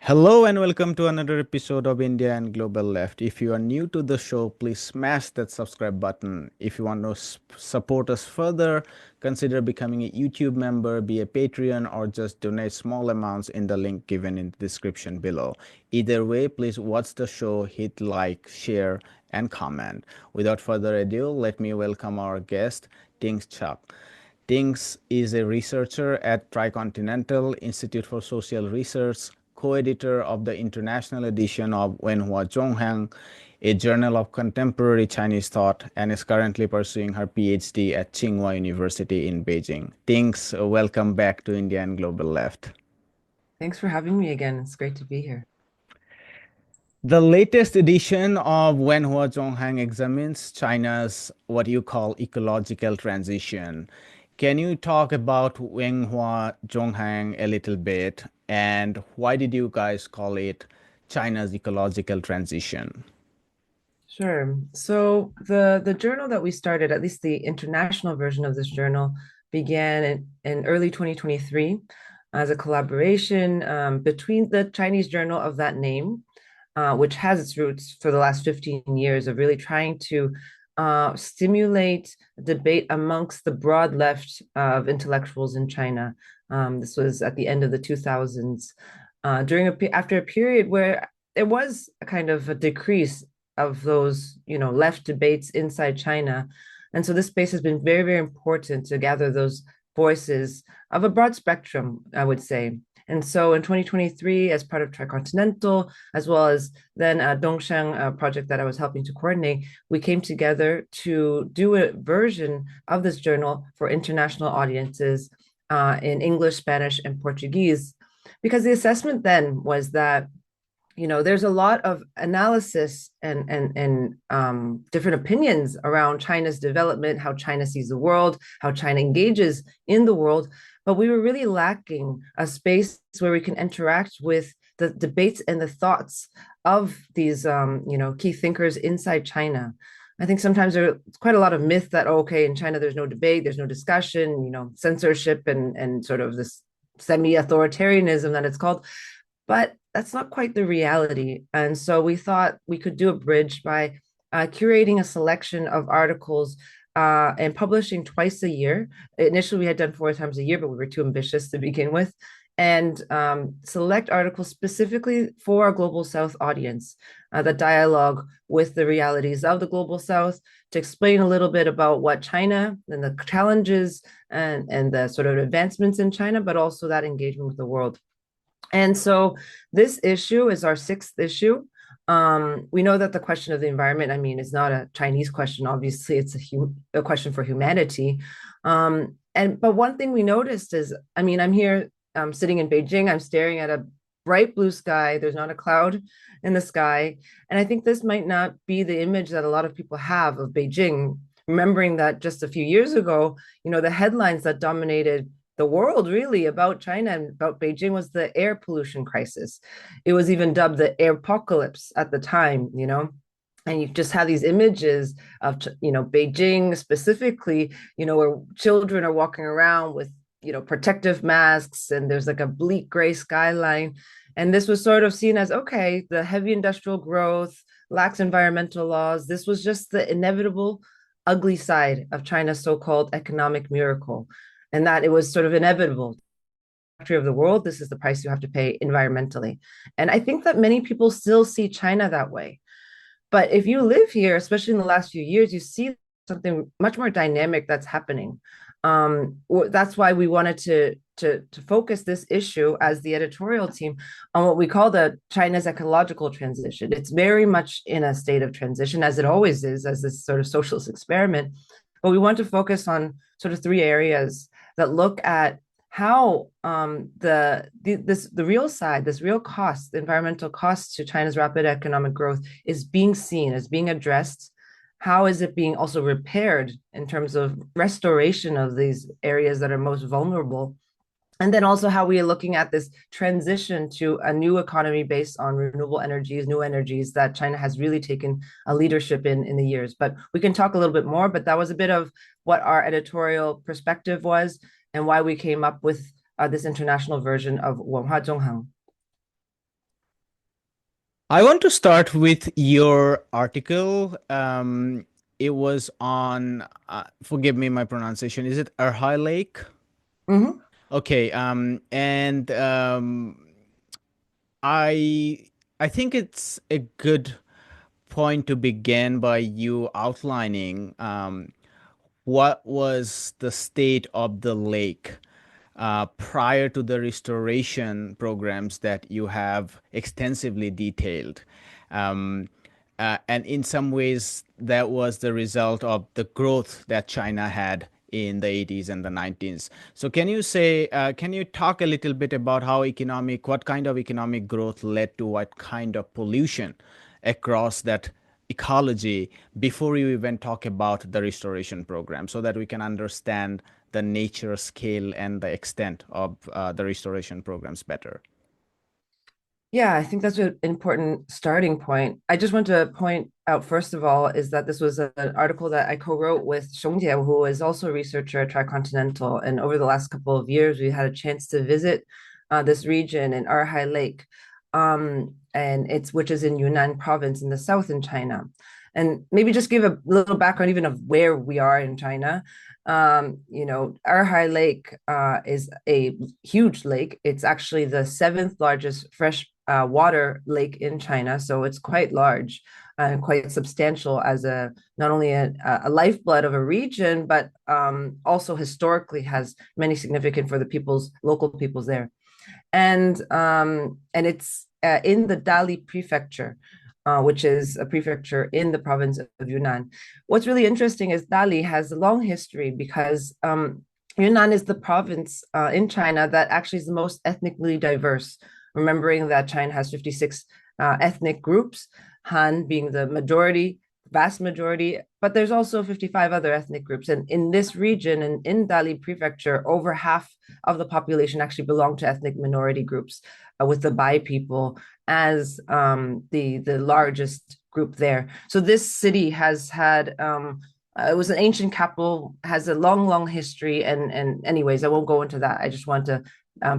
Hello and welcome to another episode of India and Global Left. If you are new to the show, please smash that subscribe button. If you want to support us further, consider becoming a YouTube member, be a Patreon, or just donate small amounts in the link given in the description below. Either way, please watch the show, hit like, share, and comment. Without further ado, let me welcome our guest, Tings Chak. Tings is a researcher at Tricontinental Institute for Social Research, co-editor of the international edition of Wenhua Zhonghang, a journal of contemporary Chinese thought, and is currently pursuing her PhD at Tsinghua University in Beijing. Tings, welcome back to India and Global Left. Thanks for having me again. It's great to be here. The latest edition of Wenhua Zhonghang examines China's what you call ecological transition. Can you talk about Wenhua Zhonghang a little bit and why did you guys call it China's ecological transition? Sure. So the journal that we started, at least the international version of this journal, began in early 2023 as a collaboration between the Chinese journal of that name, which has its roots for the last 15 years of really trying to stimulate debate amongst the broad left of intellectuals in China. This was at the end of the 2000s, after a period where there was a kind of a decrease of those, left debates inside China. And so this space has been very, very important to gather those voices of a broad spectrum, I would say. And so in 2023, as part of Tricontinental, as well as then a Dongsheng project that I was helping to coordinate, we came together to do a version of this journal for international audiences in English, Spanish, and Portuguese. Because the assessment then was that there's a lot of analysis and different opinions around China's development, how China sees the world, how China engages in the world, but we were really lacking a space where we can interact with the debates and the thoughts of these key thinkers inside China. I think sometimes there's quite a lot of myth that, okay, in China there's no debate, there's no discussion, censorship and sort of this semi-authoritarianism that it's called. But that's not quite the reality. And so we thought we could do a bridge by curating a selection of articles and publishing twice a year. Initially, we had done 4 times a year, but we were too ambitious to begin with. And select articles specifically for our Global South audience, the dialogue with the realities of the Global South, to explain a little bit about what China and the challenges and the sort of advancements in China, but also that engagement with the world. And so this issue is our 6th issue. We know that the question of the environment, I mean, is not a Chinese question. Obviously, it's a question for humanity. But one thing we noticed is, I mean, I'm here sitting in Beijing. I'm staring at a bright blue sky. There's not a cloud in the sky. And I think this might not be the image that a lot of people have of Beijing, remembering that just a few years ago, the headlines that dominated the world really about China and about Beijing was the air pollution crisis. It was even dubbed the air apocalypse at the time, and you just have these images of, Beijing specifically, where children are walking around with, protective masks and there's like a bleak gray skyline. And this was sort of seen as, okay, the heavy industrial growth, lax environmental laws. This was just the inevitable ugly side of China's so-called economic miracle, and that it was sort of inevitable of the world. This is the price you have to pay environmentally. And I think that many people still see China that way. But if you live here, especially in the last few years, you see something much more dynamic that's happening. That's why we wanted to focus this issue as the editorial team on what we call the China's ecological transition. It's very much in a state of transition, as it always is, as this sort of socialist experiment. But we want to focus on sort of 3 areas that look at how the real side, this real cost, the environmental cost to China's rapid economic growth is being seen, as being addressed. How is it being also repaired in terms of restoration of these areas that are most vulnerable? And then also how we are looking at this transition to a new economy based on renewable energies, new energies that China has really taken a leadership in the years. But we can talk a little bit more, but that was a bit of what our editorial perspective was and why we came up with this international version of Wenhua Zhonghang. I want to start with your article. It was on, forgive me my pronunciation, is it Erhai Lake? Mhm. Okay, and I I think it's a good point to begin by you outlining what was the state of the lake prior to the restoration programs that you have extensively detailed. Um, and in some ways, that was the result of the growth that China had in the 80s and the 90s. So, can you talk a little bit about what kind of economic growth led to what kind of pollution across that ecology before you even talk about the restoration program so that we can understand the nature, scale, and the extent of the restoration programs better? Yeah, I think that's an important starting point. I just want to point out, first of all, is that this was an article that I co-wrote with Zhong, who is also a researcher at Tricontinental. And over the last couple of years, we had a chance to visit this region in Erhai Lake, and it's which is in Yunnan province in the south in China. And maybe just give a little background even of where we are in China. Erhai Lake is a huge lake. It's actually the seventh largest fresh water lake in China, so it's quite large and quite substantial as a not only a lifeblood of a region, but also historically has many significant for the local peoples there. And it's in the Dali prefecture, which is a prefecture in the province of Yunnan. What's really interesting is Dali has a long history because Yunnan is the province in China that actually is the most ethnically diverse. Remembering that China has 56 ethnic groups, Han being the majority, vast majority, but there's also 55 other ethnic groups. And in this region, and in Dali prefecture, over half of the population actually belong to ethnic minority groups, with the Bai people as the largest group there. So this city has had it was an ancient capital, has a long history, and anyways, I won't go into that. I just want to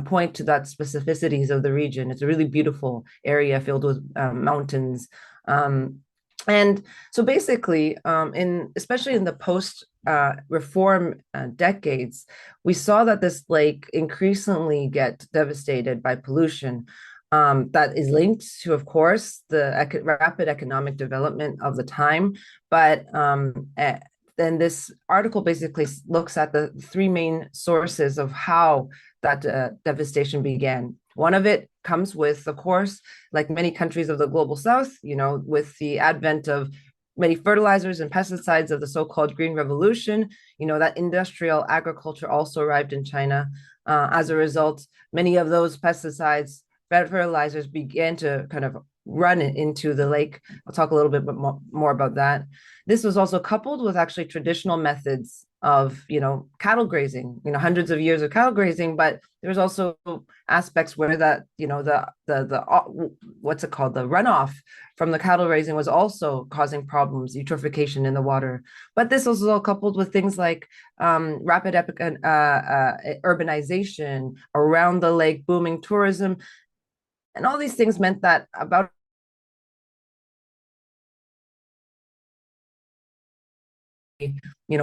point to that specificities of the region. It's a really beautiful area filled with mountains. And so basically, in especially in the post reform decades, we saw that this lake increasingly get devastated by pollution. That is linked to, of course, the rapid economic development of the time. But then this article basically looks at the three main sources of how that devastation began. One of it comes with, of course, like many countries of the global south, with the advent of many fertilizers and pesticides of the so-called Green Revolution, that industrial agriculture also arrived in China. As a result, many of those pesticides, fertilizers began to kind of run into the lake. I'll talk a little bit more about that. This was also coupled with actually traditional methods of cattle grazing, hundreds of years of cattle grazing, but there's also aspects where that the what's it called, the runoff from the cattle raising was also causing problems, eutrophication in the water. But this was all coupled with things like rapid urbanization around the lake, booming tourism, and all these things meant that about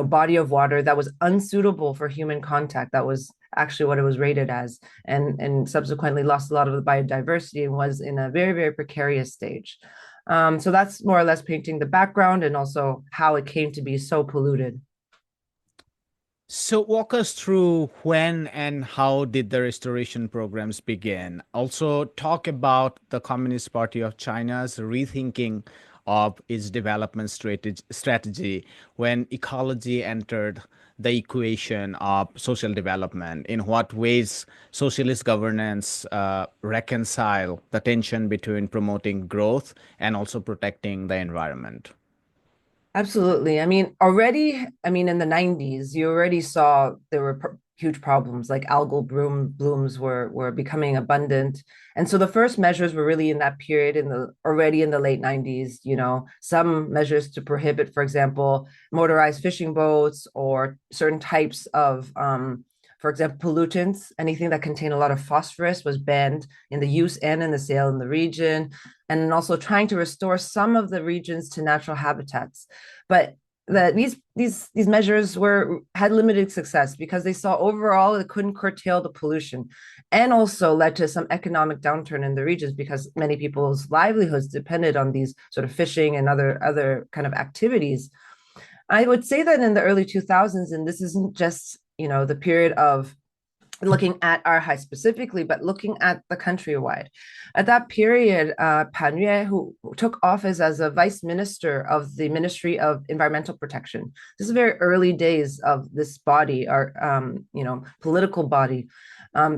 body of water that was unsuitable for human contact. That was actually what it was rated as, and subsequently lost a lot of the biodiversity and was in a very, very precarious stage. So that's more or less painting the background and also how it came to be so polluted. So walk us through when and how did the restoration programs begin? Also talk about the Communist Party of China's rethinking of its development strategy when ecology entered the equation of social development. In what ways socialist governance reconcile the tension between promoting growth and also protecting the environment? Absolutely. I mean, in the 90s, you already saw there were huge problems like algal blooms were becoming abundant. And so the first measures were really in that period already in the late 90s, some measures to prohibit, for example, motorized fishing boats or certain types of for example, pollutants, anything that contained a lot of phosphorus was banned in the use and in the sale in the region. and then also trying to restore some of the regions to natural habitats. But these measures had limited success because they saw overall it couldn't curtail the pollution, and also led to some economic downturn in the regions because many people's livelihoods depended on these sort of fishing and other kind of activities. I would say that in the early 2000s, and this isn't just the period of looking at Arhai specifically, but looking at the countrywide. At that period, Pan Yue, who took office as a vice minister of the Ministry of Environmental Protection, this is very early days of this body, our political body.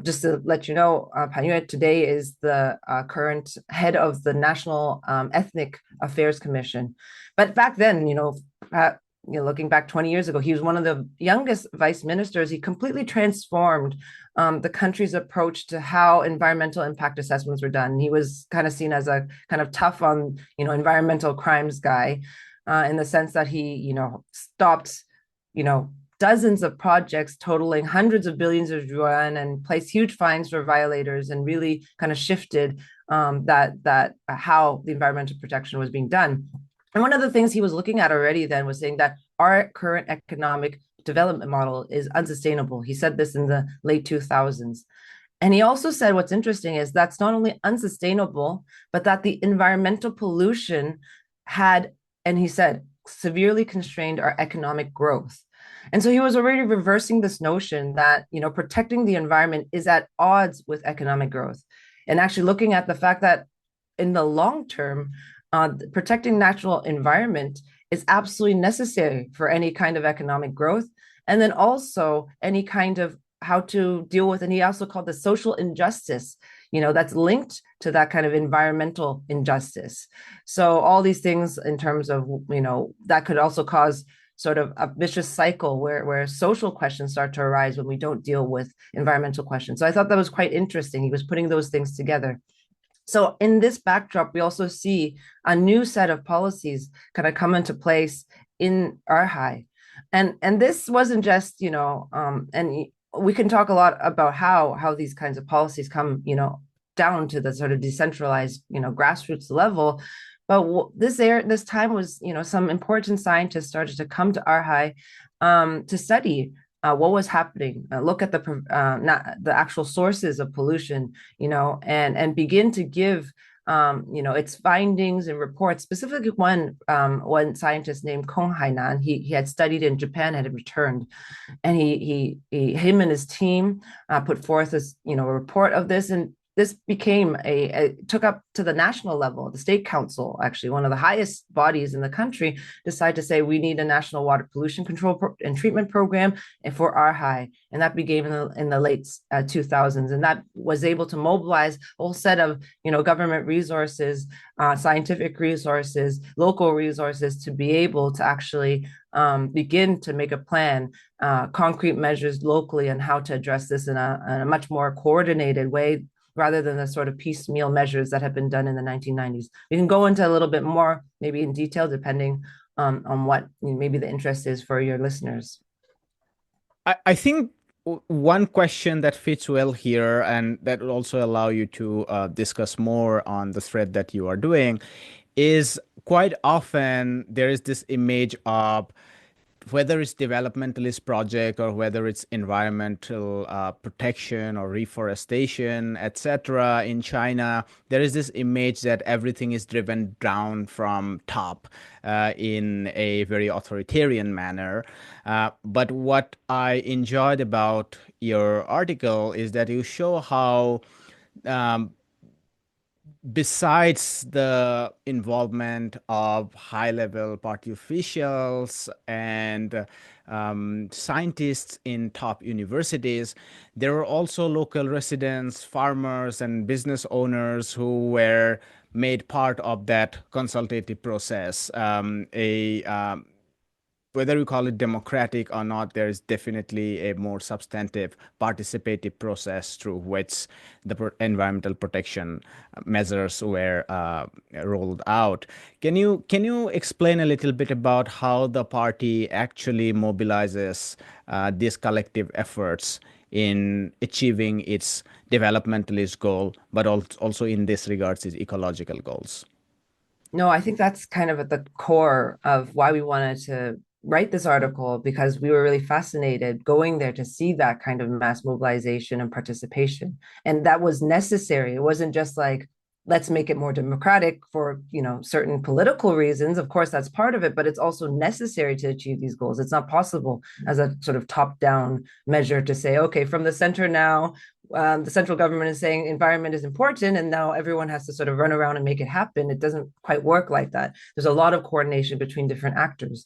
Just to let you know, Pan Yue today is the current head of the National Ethnic Affairs Commission. But back then, looking back 20 years ago, he was one of the youngest vice ministers. He completely transformed the country's approach to how environmental impact assessments were done. He was kind of seen as a kind of tough on, environmental crimes guy, in the sense that he, stopped, dozens of projects totaling hundreds of billions of yuan and placed huge fines for violators, and really kind of shifted that how the environmental protection was being done. And one of the things he was looking at already then was saying that our current economic development model is unsustainable. He said this in the late 2000s. And he also said what's interesting is that's not only unsustainable, but that the environmental pollution had, and he said, severely constrained our economic growth. And so he was already reversing this notion that, protecting the environment is at odds with economic growth. And actually looking at the fact that in the long term, protecting natural environment is absolutely necessary for any kind of economic growth, and then also any kind of how to deal with, and he also called the social injustice, that's linked to that kind of environmental injustice. So all these things in terms of, that could also cause sort of a vicious cycle where social questions start to arise when we don't deal with environmental questions. So I thought that was quite interesting. He was putting those things together. So in this backdrop, we also see a new set of policies kind of come into place in Arhai. And this wasn't just, and we can talk a lot about how these kinds of policies come, down to the sort of decentralized, grassroots level. But this time was, some important scientists started to come to Arhai to study what was happening, look at the actual sources of pollution, and begin to give its findings and reports. Specifically, one scientist named Kong Hainan, he had studied in Japan, had returned, and him and his team put forth this a report of this, and this became took up to the national level. The state council, actually one of the highest bodies in the country, decided to say we need a national water pollution control and treatment program for Arhai, and that began in the late 2000s, and that was able to mobilize a whole set of government resources, scientific resources, local resources to be able to actually begin to make a plan, concrete measures locally on how to address this in a much more coordinated way, rather than the sort of piecemeal measures that have been done in the 1990s. We can go into a little bit more, maybe in detail, depending on what maybe the interest is for your listeners. I think one question that fits well here, and that will also allow you to discuss more on the thread that you are doing, is quite often there is this image of whether it's developmentalist project or whether it's environmental protection or reforestation, etc. in China, there is this image that everything is driven down from top in a very authoritarian manner. But what I enjoyed about your article is that you show how besides the involvement of high-level party officials and scientists in top universities, there were also local residents, farmers, and business owners who were made part of that consultative process. Whether we call it democratic or not, there is definitely a more substantive participative process through which the environmental protection measures were rolled out. Can you explain a little bit about how the party actually mobilizes these collective efforts in achieving its developmentalist goal, but also in this regards, its ecological goals. No, I think that's kind of at the core of why we wanted to write this article, because we were really fascinated going there to see that kind of mass mobilization and participation. And that was necessary. It wasn't just like, let's make it more democratic for, certain political reasons. Of course, that's part of it, but it's also necessary to achieve these goals. It's not possible as a sort of top-down measure to say, okay, from the center now, the central government is saying environment is important, and now everyone has to sort of run around and make it happen. It doesn't quite work like that. There's a lot of coordination between different actors.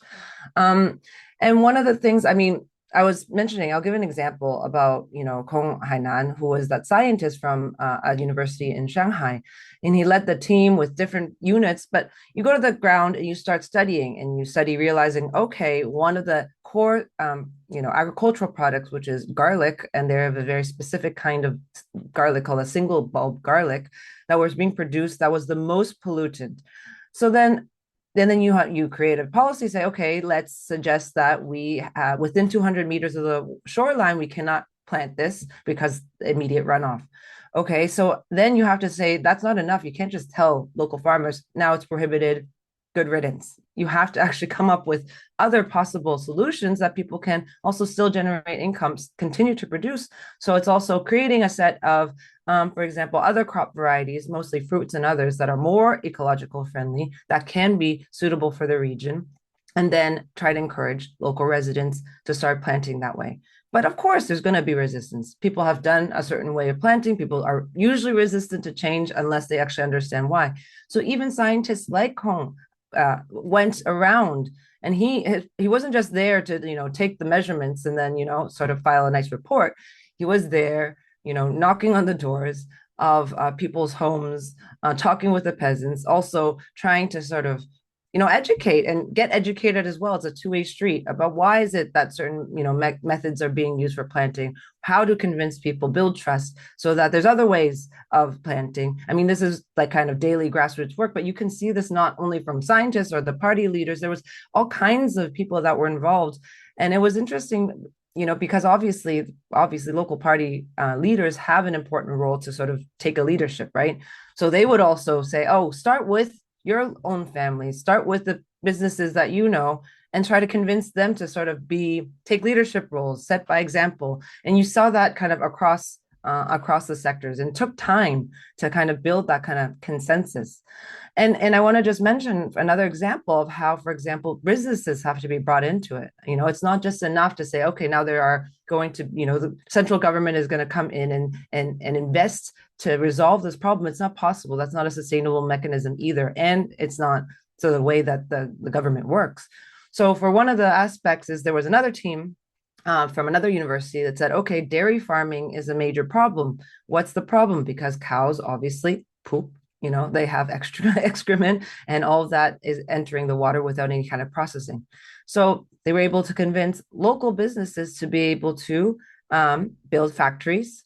Um, and one of the things, I mean, I was mentioning, I'll give an example about, Kong Hainan, who was that scientist from a university in Shanghai. And he led the team with different units. But you go to the ground and you start studying, and you study realizing, okay, one of the core, agricultural products, which is garlic, and they have a very specific kind of garlic called a single bulb garlic that was being produced that was the most pollutant. So then you create a policy, say, okay, let's suggest that we within 200 meters of the shoreline, we cannot plant this because immediate runoff. Okay, so then you have to say that's not enough. You can't just tell local farmers now it's prohibited, good riddance. You have to actually come up with other possible solutions that people can also still generate incomes, continue to produce. So it's also creating a set of, for example, other crop varieties, mostly fruits and others that are more ecological friendly, that can be suitable for the region, and then try to encourage local residents to start planting that way. But of course, there's going to be resistance. People have done a certain way of planting. People are usually resistant to change unless they actually understand why. So even scientists like Hong went around, and he wasn't just there to take the measurements and then sort of file a nice report. He was there knocking on the doors of people's homes, talking with the peasants, also trying to sort of educate and get educated as well. It's a two-way street about why is it that certain methods are being used for planting, how to convince people, build trust so that there's other ways of planting. I mean, this is like kind of daily grassroots work, but you can see this not only from scientists or the party leaders. There was all kinds of people that were involved, and it was interesting, because obviously local party leaders have an important role to sort of take a leadership, right? So they would also say, oh, start with your own family, start with the businesses that and try to convince them to sort of take leadership roles, set by example. And you saw that kind of across the sectors, and took time to kind of build that kind of consensus. And I want to just mention another example of how, for example, businesses have to be brought into it. It's not just enough to say, okay, now there are going to, the central government is going to come in and invest to resolve this problem. It's not possible. That's not a sustainable mechanism either. And it's not so the way that the government works. So for one of the aspects is there was another team from another university that said, okay, dairy farming is a major problem. What's the problem? Because cows obviously poop, they have extra excrement, and all of that is entering the water without any kind of processing. So they were able to convince local businesses to be able to build factories,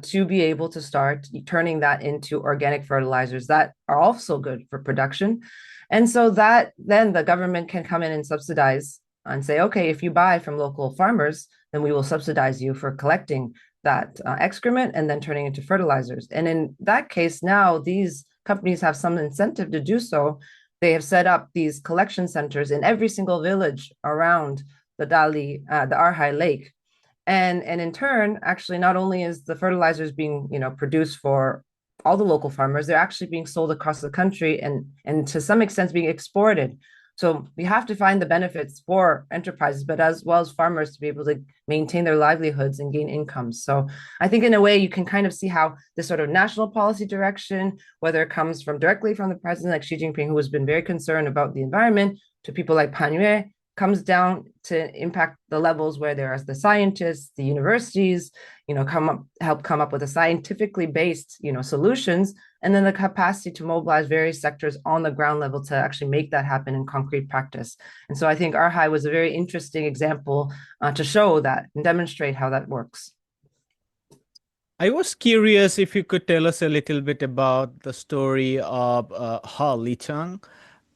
to be able to start turning that into organic fertilizers that are also good for production. And so that then the government can come in and subsidize and say, okay, if you buy from local farmers, then we will subsidize you for collecting that excrement and then turning into fertilizers. And in that case, now these companies have some incentive to do so. They have set up these collection centers in every single village around the Arhai Lake. And in turn, actually, not only is the fertilizers being produced for all the local farmers, they're actually being sold across the country and to some extent being exported. So we have to find the benefits for enterprises, but as well as farmers to be able to maintain their livelihoods and gain incomes. So I think in a way you can kind of see how this sort of national policy direction, whether it comes from directly from the president like Xi Jinping, who has been very concerned about the environment, to people like Pan Yue, comes down to impact the levels where there are the scientists, the universities, help come up with a scientifically based, solutions, and then the capacity to mobilize various sectors on the ground level to actually make that happen in concrete practice. And so I think Arhai was a very interesting example to show that and demonstrate how that works. I was curious if you could tell us a little bit about the story of Hu Tao.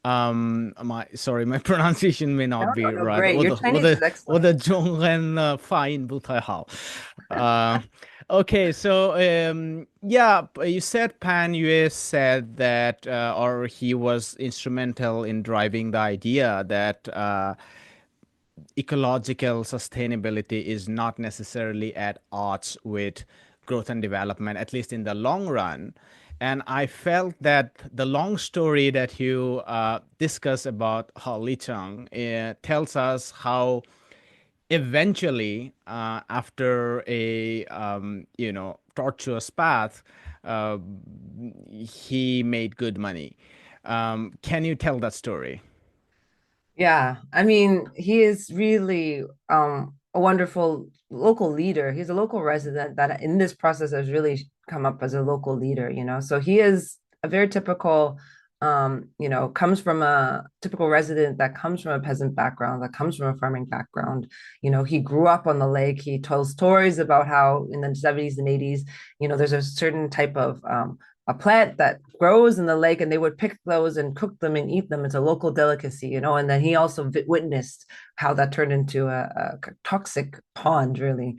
My pronunciation may not be No, right. great. Your Chinese is 我 excellent. 的中文发音不太好。Uh, okay, so yeah, you said Pan US said that, or he was instrumental in driving the idea that ecological sustainability is not necessarily at odds with growth and development, at least in the long run. And I felt that the long story that you discuss about Hao Licheng tells us how eventually, after a tortuous path, uh, he made good money. Can you tell that story? Yeah, I mean, he is really a wonderful local leader. He's a local resident that in this process has really come up as a local leader, you know. So he is a very typical comes from a typical resident that comes from a peasant background, that comes from a farming background. You know, he grew up on the lake. He tells stories about how in the 70s and 80s, you know, there's a certain type of a plant that grows in the lake and they would pick those and cook them and eat them. It's a local delicacy, you know. And then he also witnessed how that turned into a toxic pond, really.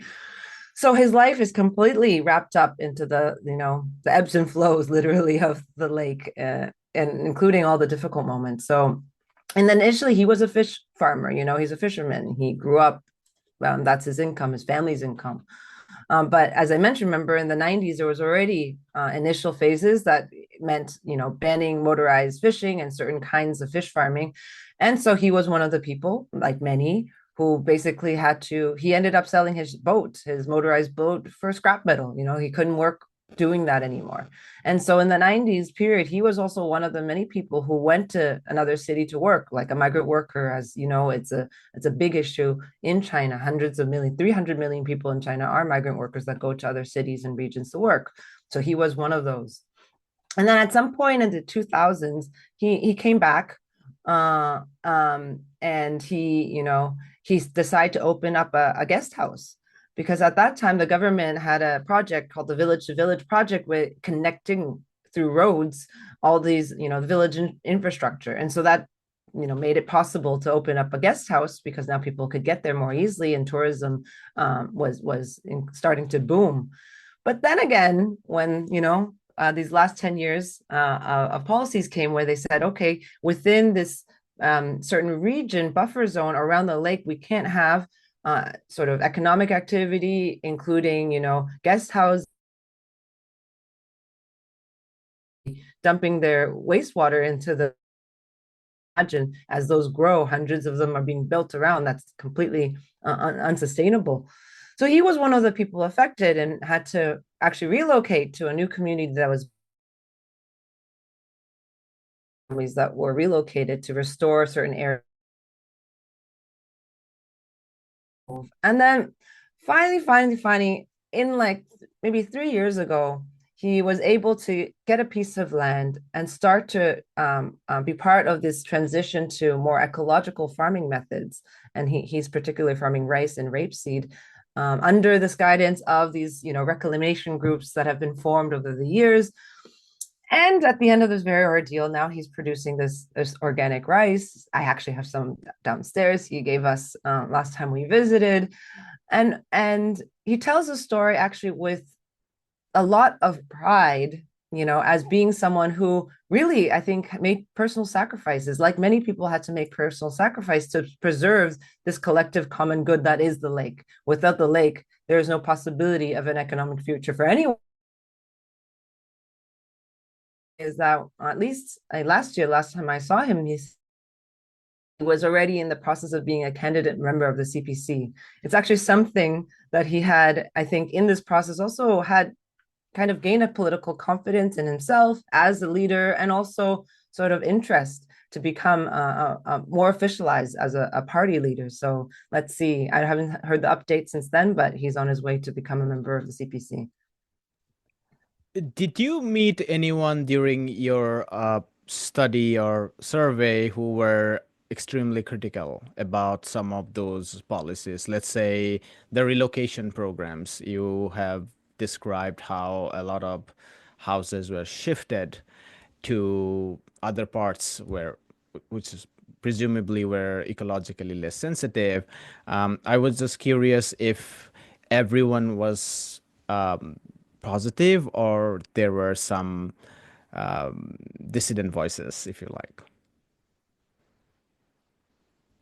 So his life is completely wrapped up into the, you know, the ebbs and flows literally of the lake, and including all the difficult moments. So, and then initially he was a fish farmer, you know, he's a fisherman. He grew up, that's his income, his family's income. But as I mentioned, remember in the 90s, there was already initial phases that meant, you know, banning motorized fishing and certain kinds of fish farming. And so he was one of the people, like many, who basically he ended up selling his boat, his motorized boat for scrap metal. You know, he couldn't work doing that anymore. And so in the 90s period, he was also one of the many people who went to another city to work, like a migrant worker. As you know, it's a big issue in China. Hundreds of millions, 300 million people in China are migrant workers that go to other cities and regions to work. So he was one of those. And then at some point in the 2000s, he came back, and he decided to open up a guest house, because at that time the government had a project called the Village to Village project, with connecting through roads all these, you know, the village infrastructure. And so that, you know, made it possible to open up a guest house, because now people could get there more easily, and tourism was starting to boom. But then again, when, you know, these last 10 years of policies came, where they said, okay, within this certain region buffer zone around the lake, we can't have sort of economic activity, including, you know, guest house dumping their wastewater into the, imagine as those grow, hundreds of them are being built around. That's completely unsustainable. So he was one of the people affected and had to actually relocate to a new community that was families that were relocated to restore certain areas. And then finally, in like maybe 3 years ago, he was able to get a piece of land and start to be part of this transition to more ecological farming methods. And he's particularly farming rice and rapeseed, under this guidance of these, you know, reclamation groups that have been formed over the years. And at the end of this very ordeal, now he's producing this organic rice. I actually have some downstairs. He gave us last time we visited, and he tells a story actually with a lot of pride, you know, as being someone who really, I think, made personal sacrifices. Like many people had to make personal sacrifice to preserve this collective common good that is the lake. Without the lake, there is no possibility of an economic future for anyone. Is that at least last time I saw him, he was already in the process of being a candidate member of the CPC. It's actually something that he had, I think, in this process also had kind of gained a political confidence in himself as a leader, and also sort of interest to become more officialized as a party leader. So let's see. I haven't heard the update since then, but he's on his way to become a member of the CPC. Did you meet anyone during your study or survey who were extremely critical about some of those policies? Let's say the relocation programs. You have described how a lot of houses were shifted to other parts which is presumably were ecologically less sensitive. I was just curious if everyone was positive, or there were some dissident voices, if you like?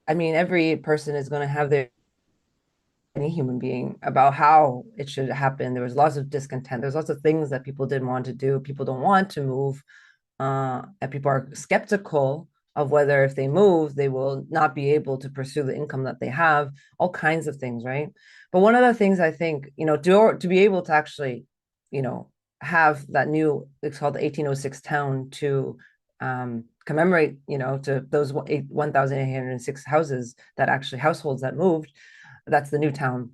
I mean, every person is going to have their any human being about how it should happen. There was lots of discontent. There's lots of things that people didn't want to do. People don't want to move. And people are skeptical of whether if they move, they will not be able to pursue the income that they have, all kinds of things, right? But one of the things I think, to be able to actually, you know, have that new, it's called the 1806 town to commemorate, to those 1,806 houses that actually households that moved, that's the new town.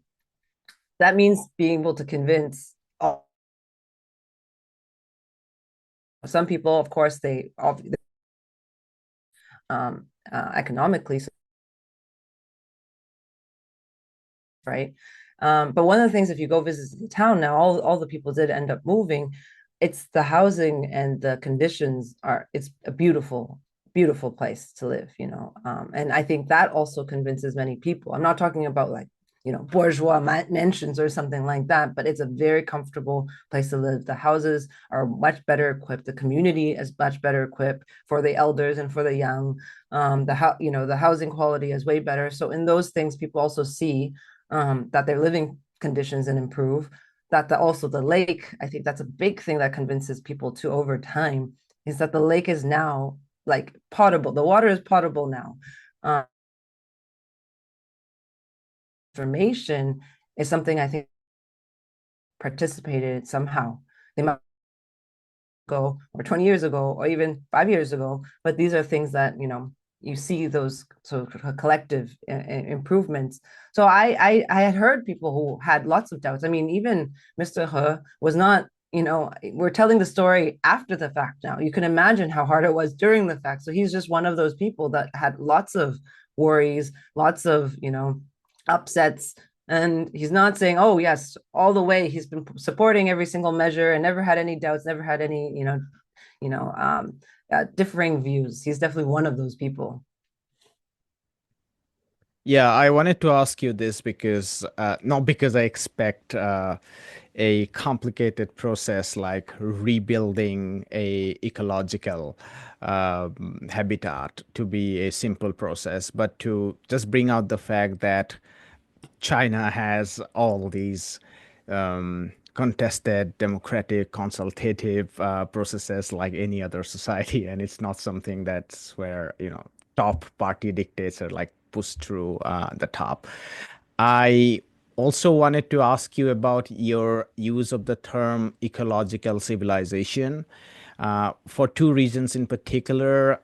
That means being able to convince some people, of course, they economically, right? But one of the things, if you go visit the town now, all the people did end up moving. It's the housing and the conditions it's a beautiful, beautiful place to live, and I think that also convinces many people. I'm not talking about like, bourgeois mansions or something like that, but it's a very comfortable place to live. The houses are much better equipped. The community is much better equipped for the elders and for the young. The housing quality is way better. So in those things, people also see that their living conditions and improve. Also the lake, I think that's a big thing that convinces people to over time, is that the lake is now like potable. The water is potable now. Information is something I think participated somehow. They might go or 20 years ago or even 5 years ago, but these are things that you see those sort of collective improvements. So I had heard people who had lots of doubts. I mean, even Mr. He was not, we're telling the story after the fact now. You can imagine how hard it was during the fact. So he's just one of those people that had lots of worries, lots of, upsets. And he's not saying, oh, yes, all the way. He's been supporting every single measure and never had any doubts, never had any, you know, um, differing views. He's definitely one of those people. Yeah, I wanted to ask you this because not because I expect a complicated process like rebuilding a ecological habitat to be a simple process, but to just bring out the fact that China has all these contested, democratic, consultative processes like any other society, and it's not something that's where top party dictates are like pushed through the top. I also wanted to ask you about your use of the term ecological civilization for two reasons in particular.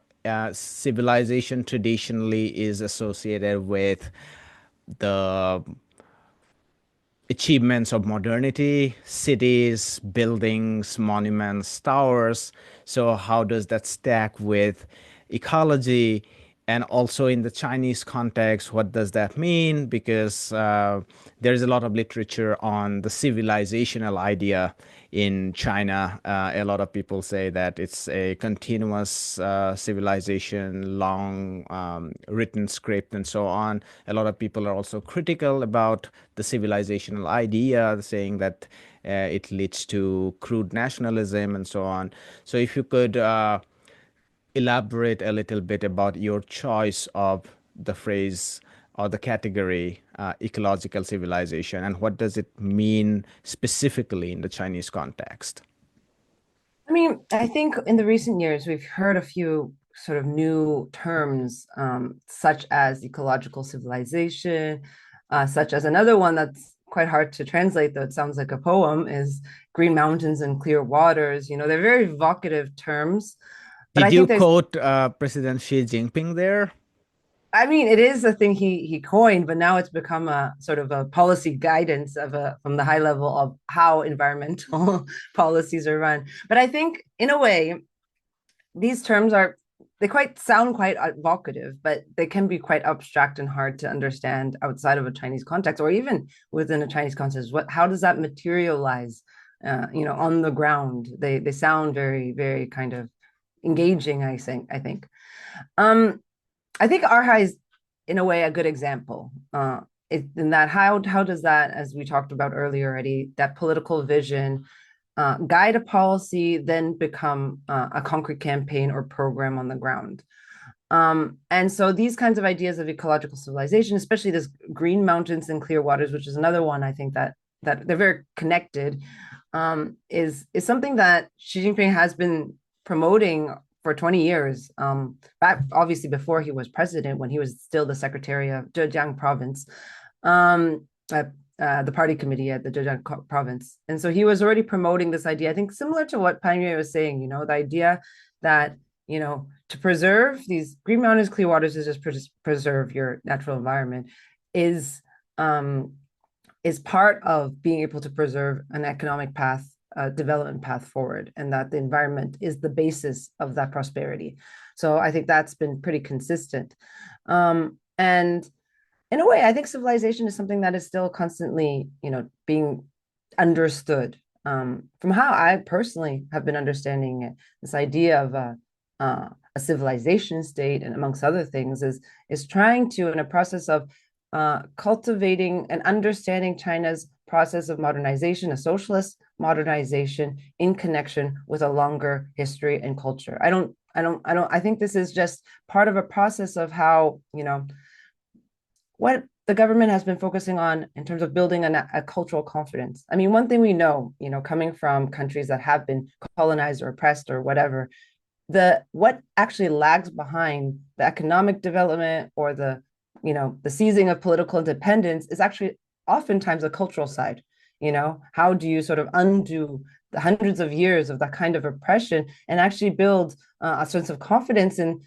Civilization traditionally is associated with the achievements of modernity, cities, buildings, monuments, towers. So, how does that stack with ecology? And also in the Chinese context, what does that mean? Because there's a lot of literature on the civilizational idea in China. A lot of people say that it's a continuous civilization, long written script, and so on. A lot of people are also critical about the civilizational idea, saying that it leads to crude nationalism and so on. So, if you could elaborate a little bit about your choice of the phrase or the category ecological civilization, and what does it mean specifically in the Chinese context? I mean, I think in the recent years, we've heard a few sort of new terms, such as ecological civilization, such as another one that's quite hard to translate, though it sounds like a poem, is green mountains and clear waters. They're very evocative terms, but I Did you think there's quote President Xi Jinping there? I mean, it is a thing he coined, but now it's become a sort of a policy guidance from the high level of how environmental policies are run. But I think, in a way, these terms they quite sound quite evocative, but they can be quite abstract and hard to understand outside of a Chinese context, or even within a Chinese context. How does that materialize, on the ground? They sound very, very kind of engaging. I think. Um, I think Arha is, in a way, a good example. in that how does that, as we talked about earlier already, that political vision guide a policy, then become a concrete campaign or program on the ground. And so these kinds of ideas of ecological civilization, especially this green mountains and clear waters, which is another one I think that they're very connected, is something that Xi Jinping has been promoting for 20 years. Back obviously before he was president, when he was still the secretary of Zhejiang province, um, the party committee at the Zhejiang province. And so he was already promoting this idea, I think similar to what Pan Yue was saying, the idea that, to preserve these green mountains, clear waters is just preserve your natural environment is um, is part of being able to preserve an economic path, development path forward, and that the environment is the basis of that prosperity. So I think that's been pretty consistent. And in a way, I think civilization is something that is still constantly, being understood. From how I personally have been understanding it, this idea of a civilization state, and amongst other things, is trying to, in a process of cultivating and understanding China's process of modernization, a socialist modernization in connection with a longer history and culture. I think this is just part of a process of how, what the government has been focusing on in terms of building a cultural confidence. I mean, one thing we know, coming from countries that have been colonized or oppressed or whatever, what actually lags behind the economic development or the seizing of political independence is actually oftentimes a cultural side. How do you sort of undo the hundreds of years of that kind of oppression and actually build a sense of confidence in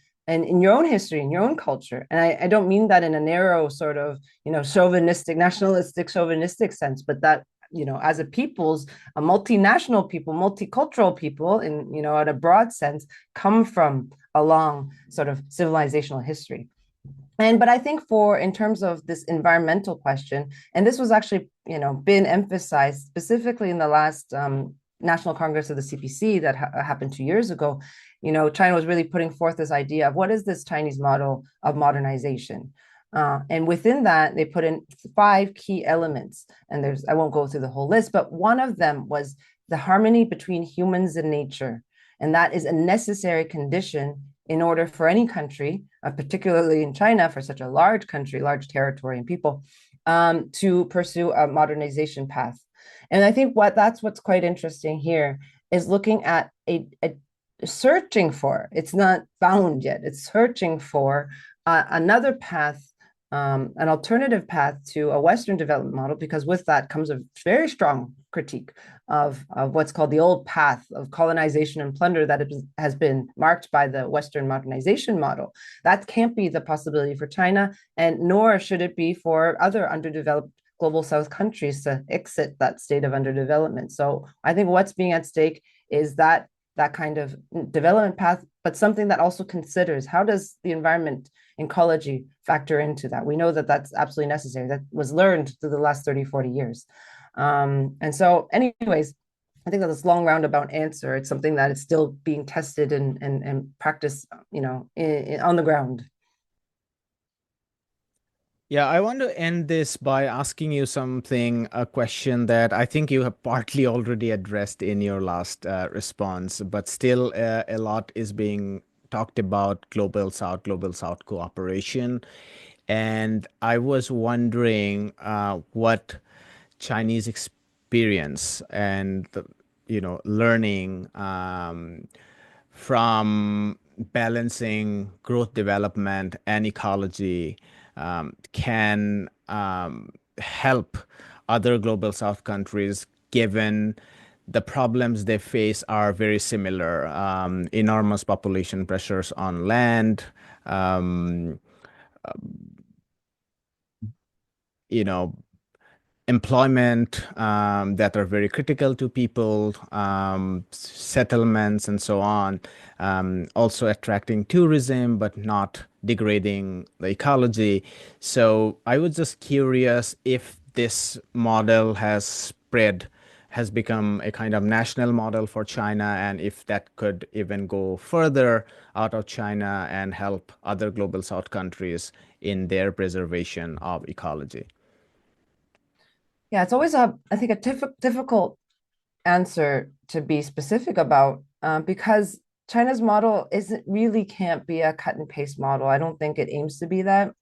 your own history, in your own culture? And I don't mean that in a narrow sort of, chauvinistic, nationalistic, chauvinistic sense, but that, as a multinational people, multicultural people, in, in a broad sense, come from a long sort of civilizational history. But I think in terms of this environmental question, and this was actually, been emphasized specifically in the last National Congress of the CPC that happened 2 years ago. China was really putting forth this idea of what is this Chinese model of modernization. And within that, they put in 5 key elements. And I won't go through the whole list, but one of them was the harmony between humans and nature. And that is a necessary condition in order for any country, particularly in China, for such a large country, large territory and people, to pursue a modernization path. And I think that's what's quite interesting here is looking at a searching for, it's not found yet, it's searching for another path, an alternative path to a Western development model, because with that comes a very strong critique of what's called the old path of colonization and plunder that has been marked by the Western modernization model. That can't be the possibility for China, and nor should it be for other underdeveloped global South countries to exit that state of underdevelopment. So I think what's being at stake is that kind of development path, but something that also considers how does the environment, ecology, factor into that. We know that that's absolutely necessary. That was learned through the last 30, 40 years. And so anyways, I think that this long roundabout answer, it's something that is still being tested and practiced, on the ground. Yeah, I want to end this by asking you a question that I think you have partly already addressed in your last response, but still a lot is being talked about Global South cooperation. And I was wondering what Chinese experience and, learning from balancing growth development and ecology can help other global south countries, given the problems they face are very similar. Enormous population pressures on land, um, you know, employment that are very critical to people, settlements, and so on. Also attracting tourism, but not degrading the ecology. So I was just curious if this model has become a kind of national model for China, and if that could even go further out of China and help other global south countries in their preservation of ecology. Yeah, it's always I think, difficult answer to be specific about because China's model isn't really can't be a cut and paste model. I don't think it aims to be that.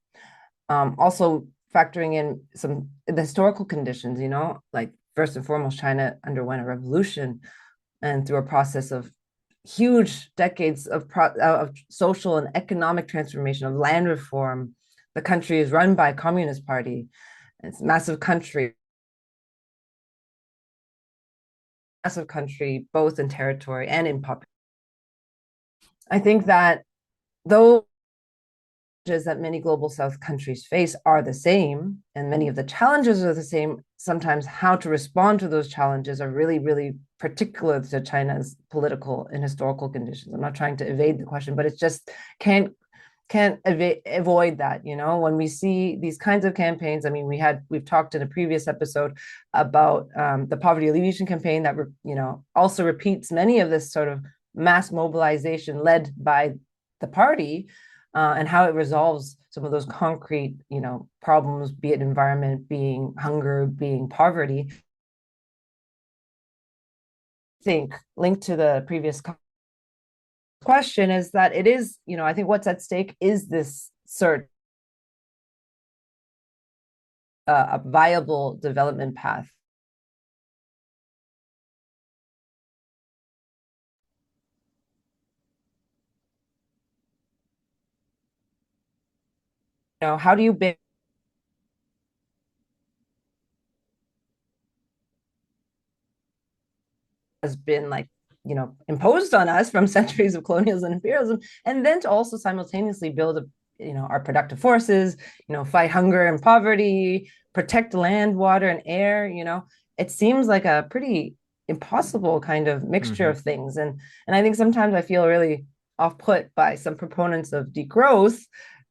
Also factoring in some the historical conditions, like first and foremost, China underwent a revolution and through a process of huge decades of social and economic transformation, of land reform. The country is run by a Communist Party. It's a massive country, both in territory and in population. I think that those that many global south countries face are the same, and many of the challenges are the same. Sometimes how to respond to those challenges are really, really particular to China's political and historical conditions. I'm not trying to evade the question, but it's just can't avoid that. When we see these kinds of campaigns, I mean, we've talked in a previous episode about the poverty alleviation campaign that also repeats many of this sort of mass mobilization led by the party, and how it resolves some of those concrete problems, be it environment, being hunger, being poverty. I think linked to the previous question is that it is, I think what's at stake is this search a viable development path. How do you has been like imposed on us from centuries of colonialism and imperialism, and then to also simultaneously build our productive forces, fight hunger and poverty, protect land, water, and air. It seems like a pretty impossible kind of mixture Mm-hmm. of things, and I think sometimes I feel really off put by some proponents of degrowth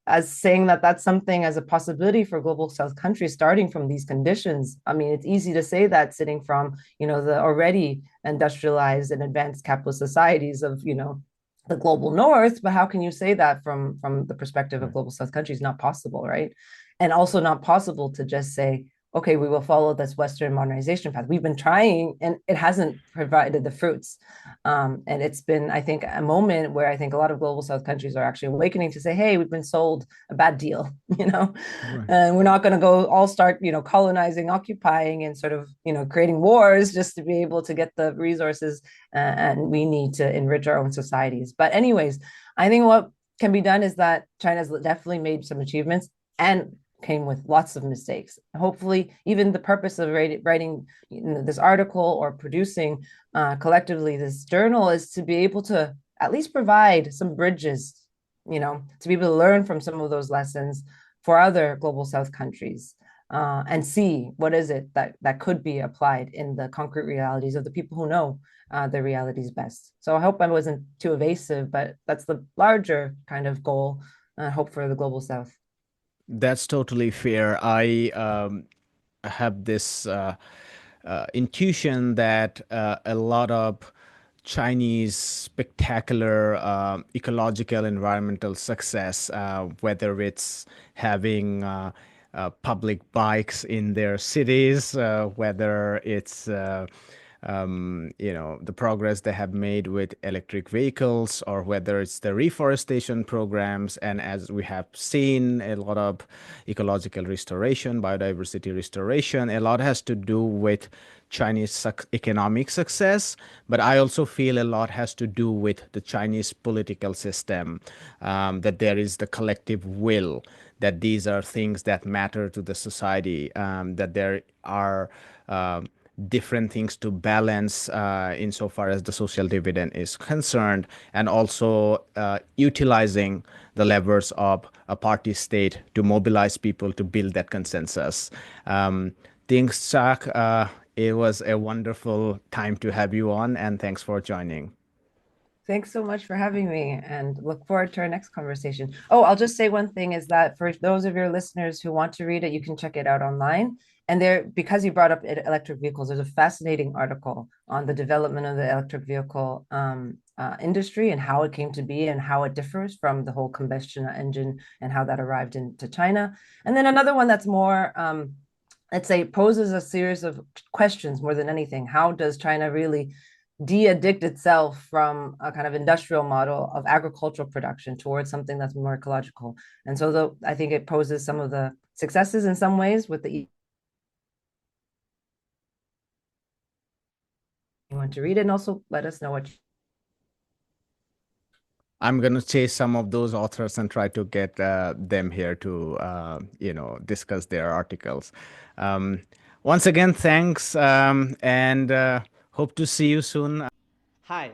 as saying that that's something as a possibility for global south countries starting from these conditions. I mean, it's easy to say that sitting from the already industrialized and advanced capitalist societies of the global north, but how can you say that from the perspective of Right. global south countries? Not possible, right? And also not possible to just say, okay, we will follow this Western modernization path. We've been trying and it hasn't provided the fruits. And it's been, I think, a moment where I think a lot of global south countries are actually awakening to say, hey, we've been sold a bad deal, Right. and we're not going to go all start, colonizing, occupying, and sort of, creating wars just to be able to get the resources. And we need to enrich our own societies. But anyways, I think what can be done is that China's definitely made some achievements and came with lots of mistakes. Hopefully, even the purpose of writing this article or producing collectively this journal is to be able to at least provide some bridges, to be able to learn from some of those lessons for other global south countries, and see what is it that could be applied in the concrete realities of the people who know the realities best. So I hope I wasn't too evasive, but that's the larger kind of goal, hope for the global south. That's totally fair. I have this intuition that a lot of Chinese spectacular ecological environmental success, whether it's having public bikes in their cities, whether it's the progress they have made with electric vehicles, or whether it's the reforestation programs. And as we have seen, a lot of ecological restoration, biodiversity restoration, a lot has to do with Chinese economic success, but I also feel a lot has to do with the Chinese political system, that there is the collective will, that these are things that matter to the society, that there are different things to balance insofar as the social dividend is concerned, and also utilizing the levers of a party state to mobilize people to build that consensus. Tings Chak, it was a wonderful time to have you on, and thanks for joining. Thanks so much for having me and look forward to our next conversation. Oh, I'll just say one thing is that for those of your listeners who want to read it, you can check it out online. And there, because you brought up electric vehicles, there's a fascinating article on the development of the electric vehicle industry and how it came to be and how it differs from the whole combustion engine and how that arrived into China. And then another one that's more let's say, poses a series of questions more than anything. How does China really de-addict itself from a kind of industrial model of agricultural production towards something that's more ecological? And so I think it poses some of the successes in some ways with the, you want to read it, and also let us know what you, I'm going to chase some of those authors and try to get them here to, discuss their articles. Um, Once again, thanks, and hope to see you soon. Hi,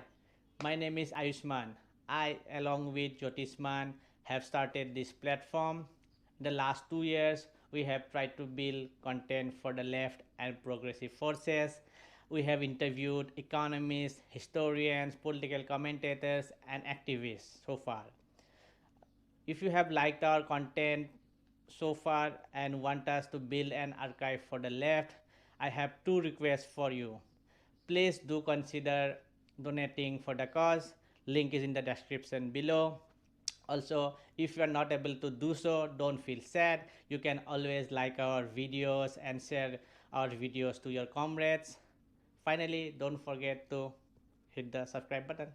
my name is Ayushman. I, along with Jyotisman, have started this platform. In the last 2 years, we have tried to build content for the left and progressive forces. We have interviewed economists, historians, political commentators, and activists so far. If you have liked our content so far and want us to build an archive for the left, I have two requests for you. Please do consider donating for the cause. Link is in the description below. Also, if you are not able to do so, don't feel sad. You can always like our videos and share our videos to your comrades. Finally, don't forget to hit the subscribe button.